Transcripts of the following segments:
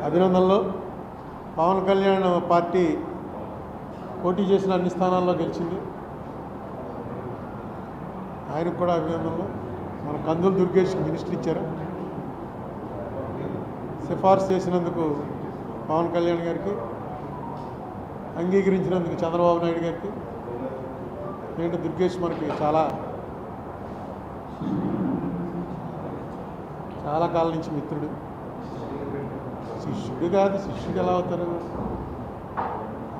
అభినందనలు. పవన్ కళ్యాణ్ పార్టీ పోటీ చేసిన అన్ని స్థానాల్లో గెలిచింది. ఆయనకు కూడా అభినందనలు. మన కందుల దుర్గేష్కి మినిస్టర్ ఇచ్చారు. సిఫార్సు చేసినందుకు పవన్ కళ్యాణ్ గారికి, అంగీకరించినందుకు చంద్రబాబు నాయుడు గారికి. ఏంటంటే దుర్గేష్ మనకి చాలా కాలం నుంచి మిత్రుడు. శిష్యుడు కాదు, శిష్యుడు ఎలా అవుతారు?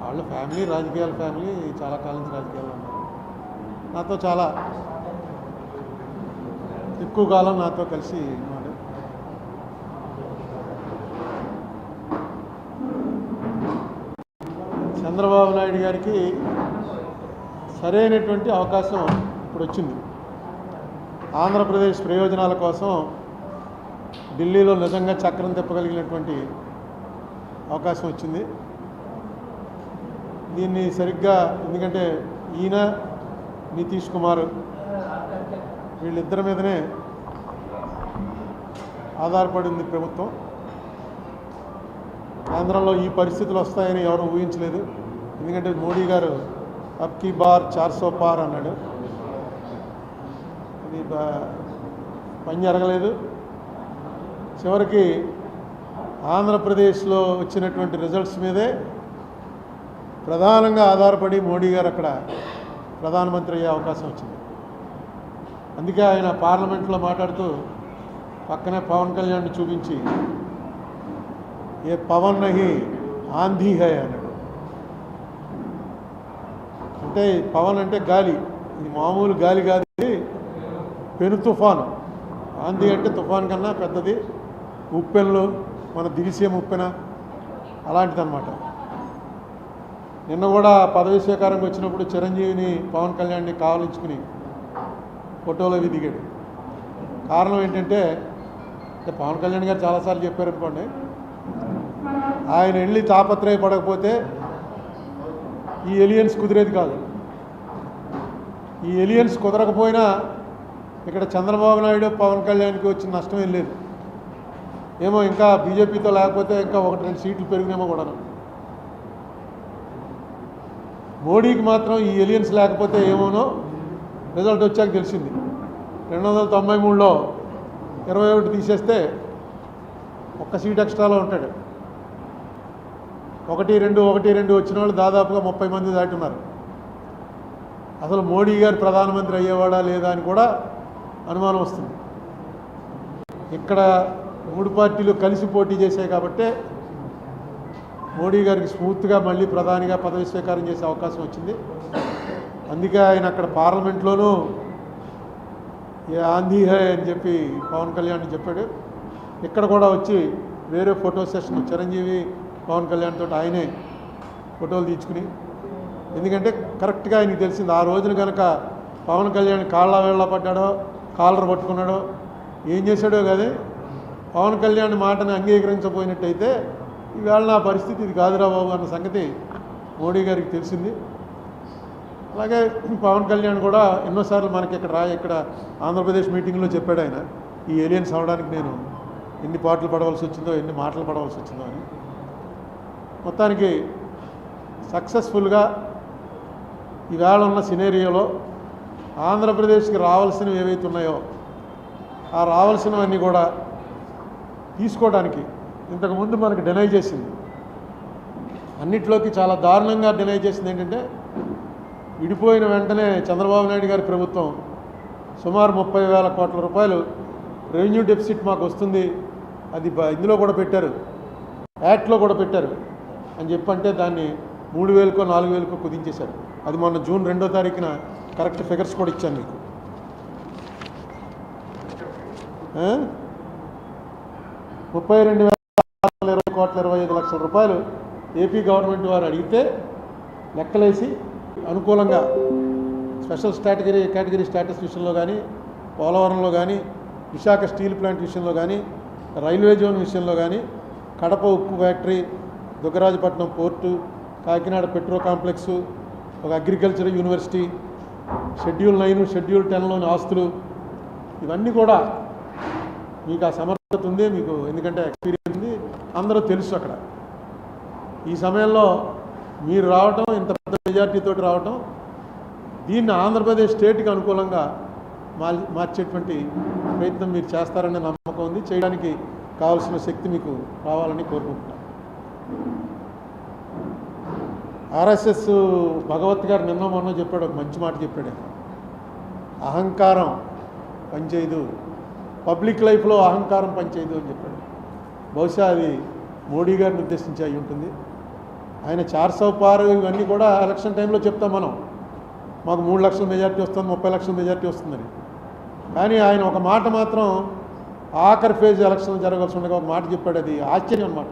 వాళ్ళ ఫ్యామిలీ రాజకీయాల ఫ్యామిలీ, చాలా కాలం నుంచి రాజకీయాల్లో ఉన్నారు. నాతో చాలా ఎక్కువ కాలం నాతో కలిసి ఉన్నాడు. చంద్రబాబు నాయుడు గారికి సరైనటువంటి అవకాశం ఇప్పుడు వచ్చింది. ఆంధ్రప్రదేశ్ ప్రయోజనాల కోసం ఢిల్లీలో నిజంగా చక్రం తిప్పగలిగినటువంటి అవకాశం వచ్చింది. దీన్ని సరిగ్గా, ఎందుకంటే ఈయన నితీష్ కుమార్ వీళ్ళిద్దరి మీదనే ఆధారపడి ఉంది ప్రభుత్వం. ఆంధ్రలో ఈ పరిస్థితులు వస్తాయని ఎవరు ఊహించలేదు. ఎందుకంటే మోడీ గారు అబ్ కీ బార్ 400 పార్ అన్నాడు. అది పని జరగలేదు. చివరికి ఆంధ్రప్రదేశ్లో వచ్చినటువంటి రిజల్ట్స్ మీదే ప్రధానంగా ఆధారపడి మోడీ గారు అక్కడ ప్రధానమంత్రి అయ్యే అవకాశం వచ్చింది. అందుకే ఆయన పార్లమెంట్లో మాట్లాడుతూ పక్కనే పవన్ కళ్యాణ్ని చూపించి ఏ పవన్ నహి ఆంధీ హై అన్నాడు. అంటే పవన్ అంటే గాలి, ఇది మామూలు గాలి కాదు, పెను తుఫాను. ఆంధీ అంటే తుఫాన్ కన్నా పెద్దది. ఉప్పెన్లు, మన దివిసీమ ఉప్పెన అలాంటిదన్నమాట. నిన్న కూడా పదవి స్వీకారంకి వచ్చినప్పుడు చిరంజీవిని పవన్ కళ్యాణ్ని కావలించుకుని ఫోటోలో దిగాడు. కారణం ఏంటంటే పవన్ కళ్యాణ్ గారు చాలాసార్లు చెప్పారనుకోండి, ఆయన వెళ్ళి తాపత్రయపడకపోతే ఈ ఎలియన్స్ కుదిరేది కాదు. ఈ ఎలియన్స్ కుదరకపోయినా ఇక్కడ చంద్రబాబు నాయుడు పవన్ కళ్యాణ్కి వచ్చిన నష్టం ఏం లేదు. ఏమో ఇంకా బీజేపీతో లేకపోతే ఇంకా 1-2 సీట్లు పెరిగినేమో కూడా. మోడీకి మాత్రం ఈ ఎలియన్స్ లేకపోతే ఏమోనో రిజల్ట్ వచ్చాక తెలిసింది. 293లో 21 తీసేస్తే 1 సీట్ ఎక్స్ట్రాలో ఉంటాడు. 1-2 వచ్చిన వాళ్ళు దాదాపుగా 30 మంది దాటున్నారు. అసలు మోడీ గారు ప్రధానమంత్రి అయ్యేవాడా లేదా అని కూడా అనుమానం వస్తుంది. ఇక్కడ 3 పార్టీలు కలిసి పోటీ చేశాయి కాబట్టే మోడీ గారికి స్మూత్గా మళ్ళీ ప్రధానిగా పదవి స్వీకారం చేసే అవకాశం వచ్చింది. అందుకే ఆయన అక్కడ పార్లమెంట్లోనూ ఏ ఆంధీ హై అని చెప్పి పవన్ కళ్యాణ్ చెప్పాడు. ఇక్కడ కూడా వచ్చి వేరే ఫోటో సెషన్ చిరంజీవి పవన్ కళ్యాణ్ తోటి ఆయనే ఫోటోలు తీసుకుని, ఎందుకంటే కరెక్ట్గా ఆయనకి తెలిసింది ఆ రోజున కనుక పవన్ కళ్యాణ్ కాళ్ళ వేళ్ళ పడ్డాడో, కాలర్ పట్టుకున్నాడో, ఏం చేశాడో కానీ పవన్ కళ్యాణ్ మాటను అంగీకరించబోయినట్టయితే ఈవేళ నా పరిస్థితి ఇది కాదురా బాబు అన్న సంగతి మోడీ గారికి తెలిసింది. అలాగే పవన్ కళ్యాణ్ కూడా ఎన్నోసార్లు మనకి ఇక్కడ ఆంధ్రప్రదేశ్ మీటింగ్లో చెప్పాడు ఆయన, ఈ ఏలియన్స్ అవడానికి నేను ఎన్ని పాటలు పడవలసి వచ్చిందో, ఎన్ని మాటలు పడవలసి వచ్చిందో అని. మొత్తానికి సక్సెస్ఫుల్గా ఈవేళ ఉన్న సినేరియోలో ఆంధ్రప్రదేశ్కి రావాల్సినవి ఏవైతే ఉన్నాయో ఆ రావాల్సినవన్నీ కూడా తీసుకోవడానికి ఇంతకుముందు మనకు డినై చేసింది. అన్నిట్లోకి చాలా దారుణంగా డినై చేసింది ఏంటంటే, విడిపోయిన వెంటనే చంద్రబాబు నాయుడు గారి ప్రభుత్వం సుమారు 30,000 కోట్ల రూపాయలు రెవెన్యూ డెఫిసిట్ మాకు వస్తుంది, అది ఇందులో కూడా పెట్టారు, యాక్ట్లో కూడా పెట్టారు అని చెప్పంటే దాన్ని 3,000కో 4,000కో కుదించేశారు. అది మొన్న జూన్ 2వ తారీఖున కరెక్ట్ ఫిగర్స్ కూడా ఇచ్చాను మీకు. 32,20,25 రూపాయలు ఏపీ గవర్నమెంట్ వారు అడిగితే లెక్కలేసి అనుకూలంగా స్పెషల్ కేటగిరీ స్టేటస్ విషయంలో కానీ, పోలవరంలో కానీ, విశాఖ స్టీల్ ప్లాంట్ విషయంలో కానీ, రైల్వే జోన్ విషయంలో కానీ, కడప ఉక్కు factory, Dugarajapatnam port, Kakinada petro complex, ఒక అగ్రికల్చర్ యూనివర్సిటీ, షెడ్యూల్ 9, షెడ్యూల్ 10లోని ఆస్తులు, ఇవన్నీ కూడా మీకు ఆ సమర్థత ఉంది, మీకు ఎందుకంటే ఎక్స్పీరియన్స్ ఉంది, అందరూ తెలుసు అక్కడ. ఈ సమయంలో మీరు రావటం, ఇంత పెద్ద మెజార్టీతో రావటం, దీన్ని ఆంధ్రప్రదేశ్ స్టేట్కి అనుకూలంగా మార్చేటువంటి ప్రయత్నం మీరు చేస్తారనే నమ్మకం ఉంది. చేయడానికి కావాల్సిన శక్తి మీకు రావాలని కోరుకుంటున్నాను. ఆర్ఎస్ఎస్ భగవత్ గారు నిన్న మొన్న చెప్పాడు, ఒక మంచి మాట చెప్పాడు. అహంకారం పనిచేయదు, పబ్లిక్ లైఫ్లో అహంకారం పనిచేయదు అని చెప్పాడు. బహుశా అది మోడీ గారిని ఉద్దేశించి అయి ఉంటుంది. ఆయన 400 పార్ ఇవన్నీ కూడా ఎలక్షన్ టైంలో చెప్తాం మనం, మాకు 3 లక్షల మెజార్టీ వస్తుంది, 30 లక్షల మెజార్టీ వస్తుందని. కానీ ఆయన ఒక మాట మాత్రం ఆఖరి ఫేజ్ ఎలక్షన్ జరగాల్సి ఉండగా ఒక మాట చెప్పాడు. అది ఆశ్చర్యం అన్నమాట.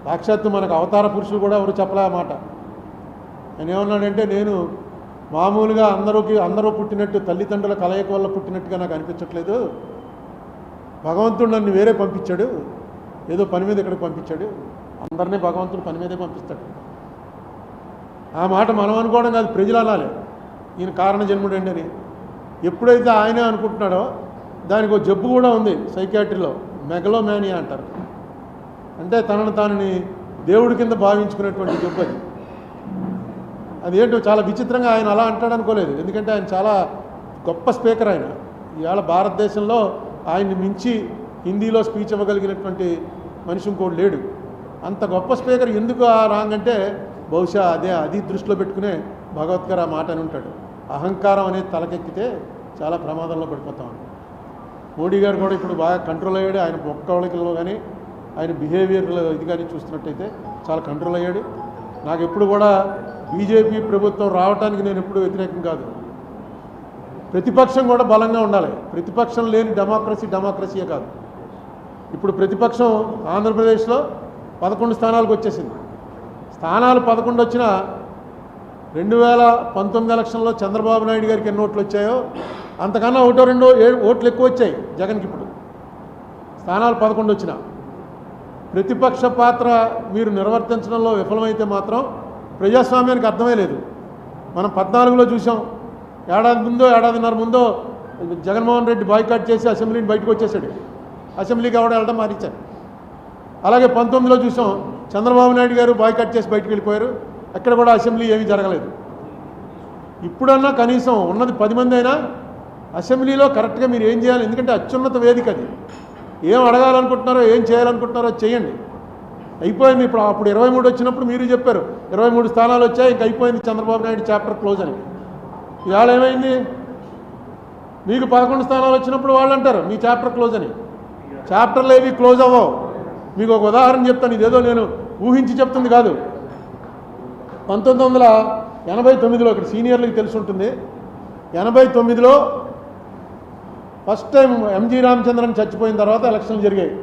సాక్షాత్తు మనకు అవతార పురుషులు కూడా ఎవరు చెప్పలే ఆ మాట. ఆయన ఏమన్నాడంటే, నేను మామూలుగా అందరూ పుట్టినట్టు తల్లిదండ్రుల కలయిక వల్ల పుట్టినట్టుగా నాకు అనిపించట్లేదు. భగవంతుడు నన్ను వేరే పంపించాడు, ఏదో పని మీద ఇక్కడికి పంపించాడు. అందరినీ భగవంతుడు పని మీదే పంపిస్తాడు. ఆ మాట మనం అనుకోవడం కాదు, ప్రజలు అనాలి ఈయన కారణ జన్ముడండి అని. ఎప్పుడైతే ఆయనే అనుకుంటున్నాడో దానికి ఒక జబ్బు కూడా ఉంది సైకాట్రీలో, మెగలోమానియా అంటారు. అంటే తనని దేవుడి కింద భావించుకునేటువంటి జబ్బు అది. అదేంటో చాలా విచిత్రంగా ఆయన అలా అంటాడు అనుకోలేదు. ఎందుకంటే ఆయన చాలా గొప్ప స్పీకర్. ఆయన ఇవాళ భారతదేశంలో ఆయన్ని మించి హిందీలో స్పీచ్ ఇవ్వగలిగినటువంటి మనిషి ఇంకోటి లేడు. అంత గొప్ప స్పీకర్ ఎందుకు ఆ రాంగ్ అంటే బహుశా అది దృష్టిలో పెట్టుకునే భగవత్ గారు ఆ మాట అని ఉంటాడు. అహంకారం అనేది తలకెక్కితే చాలా ప్రమాదంలో పడిపోతాం. మోడీ గారు కూడా ఇప్పుడు బాగా కంట్రోల్ అయ్యాడు. ఆయన ఒక్కళ్ళకిలో కానీ ఆయన బిహేవియర్లో ఇది కానీ చూస్తున్నట్టయితే చాలా కంట్రోల్ అయ్యాడు. నాకు ఎప్పుడు కూడా బీజేపీ ప్రభుత్వం రావడానికి నేను ఎప్పుడు వ్యతిరేకం కాదు. ప్రతిపక్షం కూడా బలంగా ఉండాలి. ప్రతిపక్షం లేని డెమోక్రసీయే కాదు. ఇప్పుడు ప్రతిపక్షం ఆంధ్రప్రదేశ్లో 11 స్థానాలకు వచ్చేసింది. స్థానాలు 11 వచ్చినా 2019 ఎలక్షన్లో చంద్రబాబు నాయుడు గారికి ఎన్ని ఓట్లు వచ్చాయో అంతకన్నా 1-2 ఓట్లు ఎక్కువ వచ్చాయి జగన్కి. ఇప్పుడు స్థానాలు 11 వచ్చినా ప్రతిపక్ష పాత్ర మీరు నిర్వర్తించడంలో విఫలమైతే మాత్రం ప్రజాస్వామ్యానికి అర్థమే లేదు. మనం 14లో చూసాం. ఏడాదిన్నర ముందో జగన్మోహన్ రెడ్డి బాయ్కాట్ చేసి అసెంబ్లీని బయటకు వచ్చేసాడు. అసెంబ్లీకి వెళ్ళడం మారించారు. అలాగే 19లో చూసాం, చంద్రబాబు నాయుడు గారు బాయ్కాట్ చేసి బయటకు వెళ్ళిపోయారు. అక్కడ కూడా అసెంబ్లీ ఏమీ జరగలేదు. ఇప్పుడన్నా కనీసం ఉన్నది 10 మంది అయినా అసెంబ్లీలో కరెక్ట్గా మీరు ఏం చేయాలి. ఎందుకంటే అత్యున్నత వేదిక అది. ఏం అడగాలనుకుంటున్నారో ఏం చేయాలనుకుంటున్నారో చేయండి. అయిపోయింది. అప్పుడు 23 వచ్చినప్పుడు మీరు చెప్పారు 23 స్థానాలు వచ్చాయి, ఇంక అయిపోయింది చంద్రబాబు నాయుడు చాప్టర్ క్లోజ్ అని. ఇవాళ ఏమైంది? మీకు 11 స్థానాలు వచ్చినప్పుడు వాళ్ళు అంటారు మీ చాప్టర్ క్లోజ్ అని. చాప్టర్లు ఏవి క్లోజ్ అవ్వవు. మీకు ఒక ఉదాహరణ చెప్తాను. ఇదేదో నేను ఊహించి చెప్తుంది కాదు. 1989లో ఇక్కడ సీనియర్లకు తెలిసి ఉంటుంది. 89లో ఫస్ట్ టైం ఎంజీ రామచంద్రన్ చచ్చిపోయిన తర్వాత ఎలక్షన్లు జరిగాయి.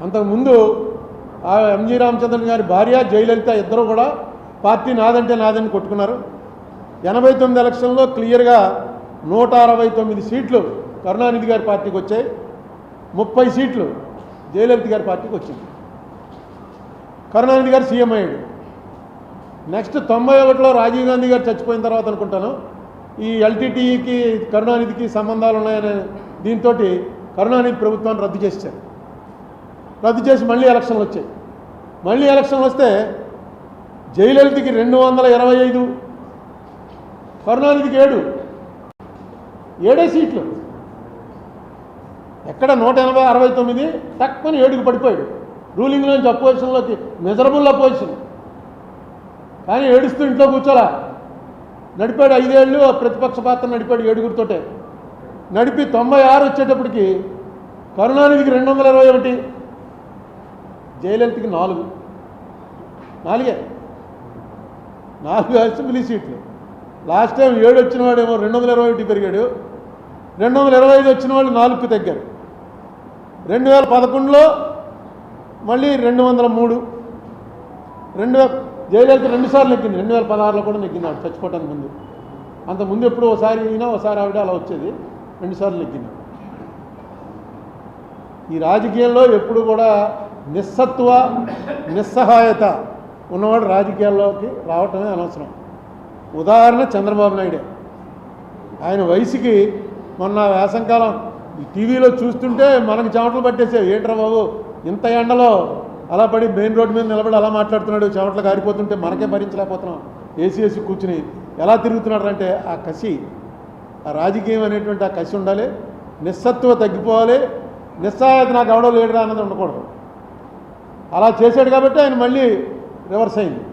అంతకుముందు ఆ ఎంజీ రామచంద్రన్ గారి భార్య జయలలిత ఇద్దరు కూడా పార్టీ నాదంటే నాదని కొట్టుకున్నారు. 89 ఎలక్షన్లో క్లియర్గా 169 సీట్లు కరుణానిధి గారి పార్టీకి వచ్చాయి. 30 సీట్లు జయలలిత గారి పార్టీకి వచ్చింది. కరుణానిధి గారు సీఎం అయ్యాడు. నెక్స్ట్ 91లో రాజీవ్ గాంధీ గారు చచ్చిపోయిన తర్వాత అనుకుంటాను ఈ ఎల్టీటీఈకి కరుణానిధికి సంబంధాలు ఉన్నాయనే దీంతో కరుణానిధి ప్రభుత్వాన్ని రద్దు చేశారు. రద్దు చేసి మళ్ళీ ఎలక్షన్లు వచ్చాయి. మళ్ళీ ఎలక్షన్లు వస్తే జయలలితకి 225, కరుణానిధికి 7 సీట్లు. ఎక్కడ 169 తక్కువ 7కి పడిపోయాడు. రూలింగ్లోంచి అపోజిషన్లోకి మెజరబుల్ అపోజిషన్. కానీ ఏడుస్తూ ఇంట్లో కూర్చోలా, నడిపాడు 5 ఏళ్ళు ప్రతిపక్ష పాత్ర నడిపాడు 7గురితోటే. నడిపి 96 వచ్చేటప్పటికి కరుణానిధికి 221, జయలలితకి 4 అసెంబ్లీ సీట్లు. లాస్ట్ టైం 7 వచ్చిన వాడేమో 221 పెరిగాడు. 225 వచ్చిన వాళ్ళు 4కు తగ్గారు. 2011లో మళ్ళీ 203. జయలలిత 2 సార్లు నెగ్గింది. 2016లో కూడా నెగ్గింది ఆవిడ చచ్చిపోవటానికి ముందు. అంతకుముందు ఎప్పుడు ఒకసారి అయినా ఒకసారి ఆవిడ అలా వచ్చేది. 2 సార్లు నెగ్గింది. ఈ రాజకీయాల్లో ఎప్పుడు కూడా నిస్సహాయత ఉన్నవాడు రాజకీయాల్లోకి రావటమే అనవసరం. ఉదాహరణ చంద్రబాబు నాయుడే. ఆయన వయసుకి మొన్న వేసంకాలం టీవీలో చూస్తుంటే మనకు చెమటలు పట్టేసేవి. ఏంట్రా బాబు ఇంత ఎండలో అలా పడి మెయిన్ రోడ్డు మీద నిలబడి అలా మాట్లాడుతున్నాడు, చెమట్లు కారిపోతుంటే మనకే భరించలేకపోతున్నాం. ఏసీ కూర్చుని ఎలా తిరుగుతున్నాడు అంటే ఆ కసి, ఆ రాజకీయం అనేటువంటి ఆ కసి ఉండాలి, నిస్సత్తువ తగ్గిపోవాలి, నిస్సహాయత నాకు ఎవడో లేడురా అన్నది ఉండకూడదు. అలా చేశాడు కాబట్టి ఆయన మళ్ళీ రివర్స్ అయింది.